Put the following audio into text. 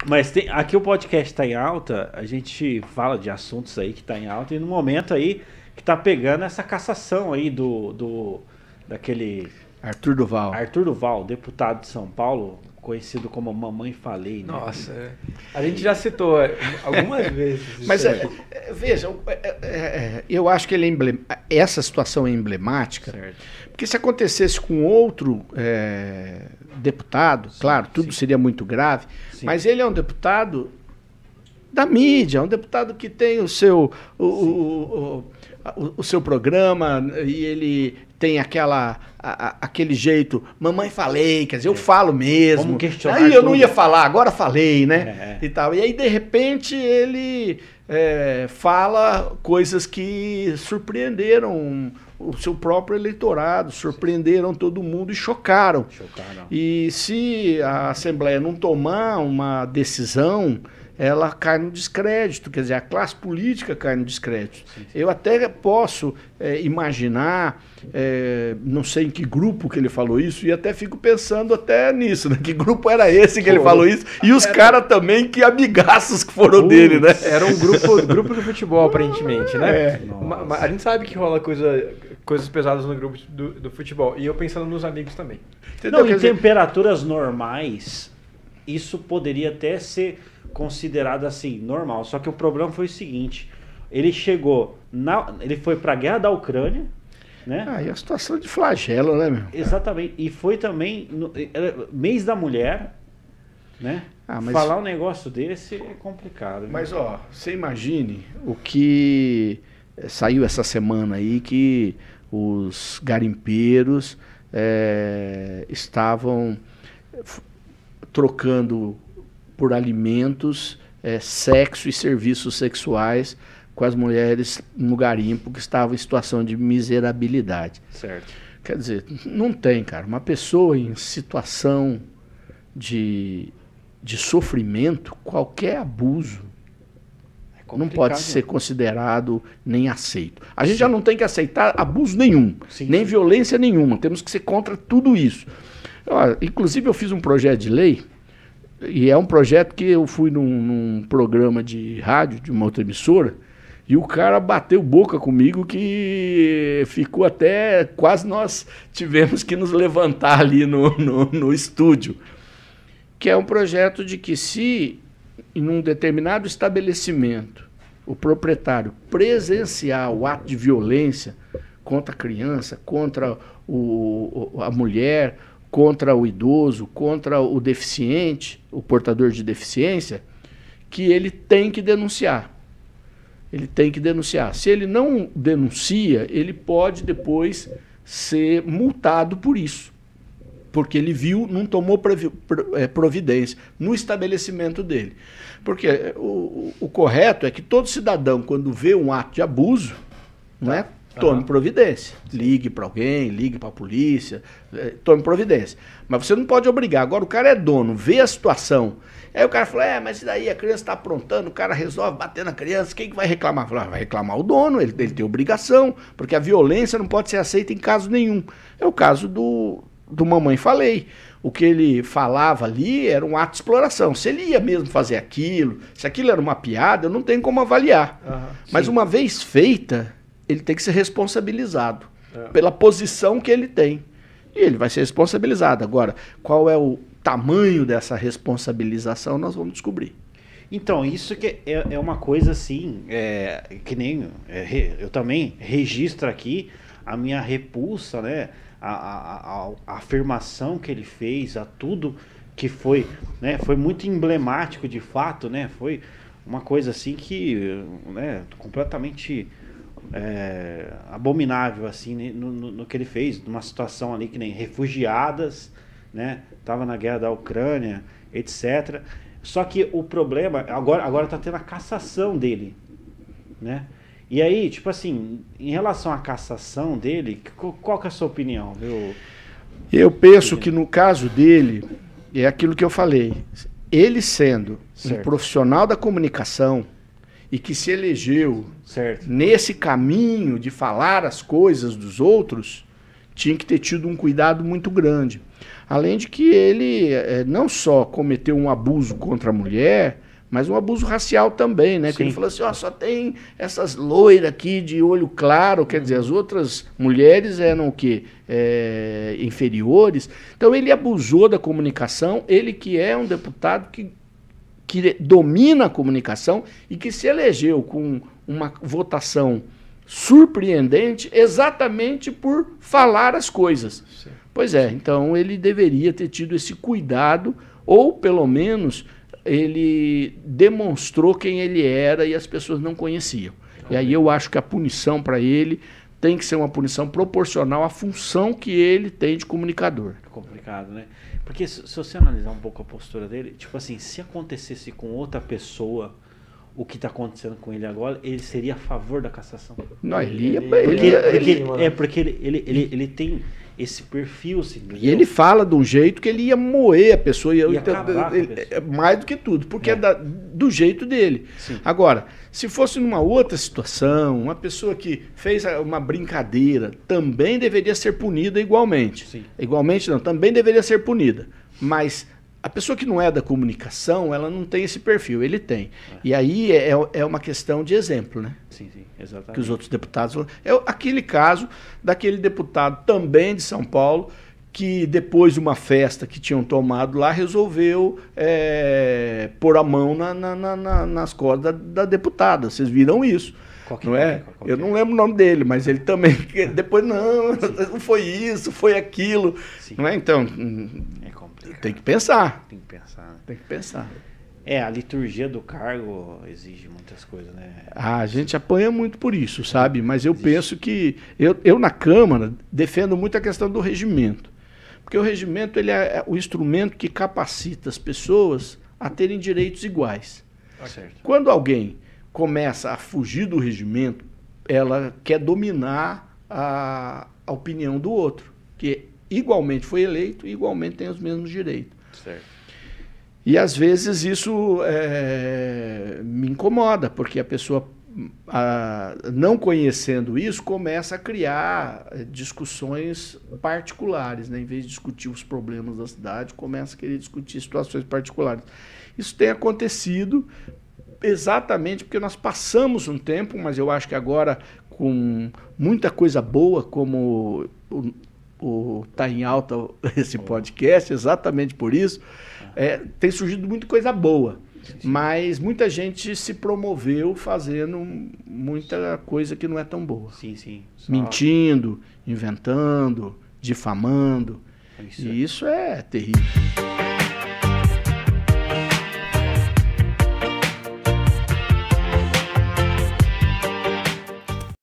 Mas aqui o podcast tá em alta, a gente fala de assuntos aí que tá em alta, e no momento aí que tá pegando essa cassação aí daquele Arthur Duval, deputado de São Paulo, conhecido como Mamãe Falei, né? Nossa, a gente já citou algumas vezes. Mas veja, eu acho que essa situação é emblemática, Certo. porque se acontecesse com outro deputado, claro, tudo seria muito grave, mas ele é um deputado da mídia, um deputado que tem o seu programa e ele tem aquele jeito, mamãe falei, quer dizer, eu falo mesmo. Como questionar Aí eu tudo. não ia falar, agora falei, né? E tal. E aí, de repente, ele fala coisas que surpreenderam o seu próprio eleitorado, surpreenderam todo mundo e chocaram. E se a Assembleia não tomar uma decisão, ela cai no descrédito, quer dizer, a classe política cai no descrédito. Sim. Eu até posso imaginar, não sei em que grupo que ele falou isso, e até fico pensando até nisso, né? Que grupo era esse que ele falou isso? E os caras também, que amigaços que foram dele, né? Era um grupo de futebol, aparentemente, né? A gente sabe que rola coisas pesadas no grupo do futebol, e eu pensando nos amigos também. Não, em temperaturas normais, isso poderia até ser considerado assim, normal. Só que o problema foi o seguinte: ele ele foi para a guerra da Ucrânia, né? E a situação de flagelo, né, meu? Exatamente. E foi também mês da mulher, né? Mas falar um negócio desse é complicado. Mas, você imagine o que saiu essa semana aí, que os garimpeiros estavam trocando por alimentos, sexo e serviços sexuais com as mulheres no garimpo que estavam em situação de miserabilidade. Certo. Quer dizer, não tem, cara. Uma pessoa em situação de sofrimento, qualquer abuso não pode ser considerado nem aceito. A gente já não tem que aceitar abuso nenhum, nem violência nenhuma. Temos que ser contra tudo isso. Inclusive, eu fiz um projeto de lei. E é um projeto que eu fui num programa de rádio, de uma outra emissora, e o cara bateu boca comigo que ficou até... Quase nós tivemos que nos levantar ali no estúdio. Que é um projeto de que se, em um determinado estabelecimento, o proprietário presenciar o ato de violência contra a criança, contra a mulher, contra o idoso, contra o deficiente, o portador de deficiência, que ele tem que denunciar. Ele tem que denunciar. Se ele não denuncia, ele pode depois ser multado por isso. Porque ele viu, não tomou providência no estabelecimento dele. Porque o correto é que todo cidadão, quando vê um ato de abuso, não é? Tome providência. Ligue para alguém, ligue para a polícia, tome providência. Mas você não pode obrigar. Agora o cara é dono, vê a situação. Aí o cara fala, mas e daí a criança está aprontando, o cara resolve bater na criança, quem que vai reclamar? Fala, vai reclamar o dono, ele tem obrigação, porque a violência não pode ser aceita em caso nenhum. É o caso do Mamãe Falei. O que ele falava ali era um ato de exploração. Se ele ia mesmo fazer aquilo, se aquilo era uma piada, eu não tenho como avaliar. Mas uma vez feita, ele tem que ser responsabilizado pela posição que ele tem. E ele vai ser responsabilizado. Agora, qual é o tamanho dessa responsabilização, nós vamos descobrir. Então, isso que é uma coisa assim, que nem eu também registro aqui a minha repulsa, né? A afirmação que ele fez, a tudo que foi, né? Foi muito emblemático de fato, né? Foi uma coisa assim que, né, completamente abominável assim, né, no que ele fez, numa situação ali que nem refugiadas, né? Tava na guerra da Ucrânia, etc. Só que o problema agora tá tendo a cassação dele, né? E aí, tipo assim, em relação à cassação dele, qual que é a sua opinião? Eu penso que no caso dele, é aquilo que eu falei, ele sendo um profissional da comunicação e que se elegeu nesse caminho de falar as coisas dos outros, tinha que ter tido um cuidado muito grande. Além de que ele não só cometeu um abuso contra a mulher, mas um abuso racial também, né? Que ele falou assim, só tem essas loiras aqui de olho claro, quer dizer, as outras mulheres eram o quê? Inferiores. Então ele abusou da comunicação, ele que é um deputado que domina a comunicação e que se elegeu com uma votação surpreendente exatamente por falar as coisas. Sim. Pois é, então ele deveria ter tido esse cuidado, ou pelo menos ele demonstrou quem ele era e as pessoas não conheciam. E aí eu acho que a punição para ele tem que ser uma punição proporcional à função que ele tem de comunicador. É complicado, né? Porque se você analisar um pouco a postura dele, tipo assim, se acontecesse com outra pessoa o que está acontecendo com ele agora, ele seria a favor da cassação? Não, porque ele tem esse perfil, assim, e ele fala de um jeito que ele ia moer a pessoa, mais do que tudo, porque é do jeito dele. Sim. Agora, se fosse numa outra situação, uma pessoa que fez uma brincadeira, também deveria ser punida igualmente. Sim. Igualmente não, também deveria ser punida. Mas a pessoa que não é da comunicação, ela não tem esse perfil, ele tem. E aí é uma questão de exemplo, né? Sim, exatamente. Que os outros deputados... aquele caso daquele deputado também de São Paulo, que depois de uma festa que tinham tomado lá, resolveu pôr a mão nas costas da deputada. Vocês viram isso, não é? Eu não lembro o nome dele, mas ele também... Depois, não foi isso, foi aquilo. Sim. Não é? Então... Tem que pensar. Tem que pensar, né? Tem que pensar. A liturgia do cargo exige muitas coisas, né? A gente apanha muito por isso, sabe? Mas eu penso que... Eu na Câmara defendo muito a questão do regimento. Porque o regimento ele é o instrumento que capacita as pessoas a terem direitos iguais. Certo. Quando alguém começa a fugir do regimento, ela quer dominar a opinião do outro, que igualmente foi eleito e igualmente tem os mesmos direitos. Certo. E às vezes isso me incomoda, porque a pessoa, não conhecendo isso, começa a criar discussões particulares, né? Em vez de discutir os problemas da cidade, começa a querer discutir situações particulares. Isso tem acontecido exatamente porque nós passamos um tempo, mas eu acho que agora com muita coisa boa, como tá em alta esse podcast, exatamente por isso, tem surgido muita coisa boa, mas muita gente se promoveu fazendo muita coisa que não é tão boa. Sim. Mentindo, inventando, difamando, e isso é terrível.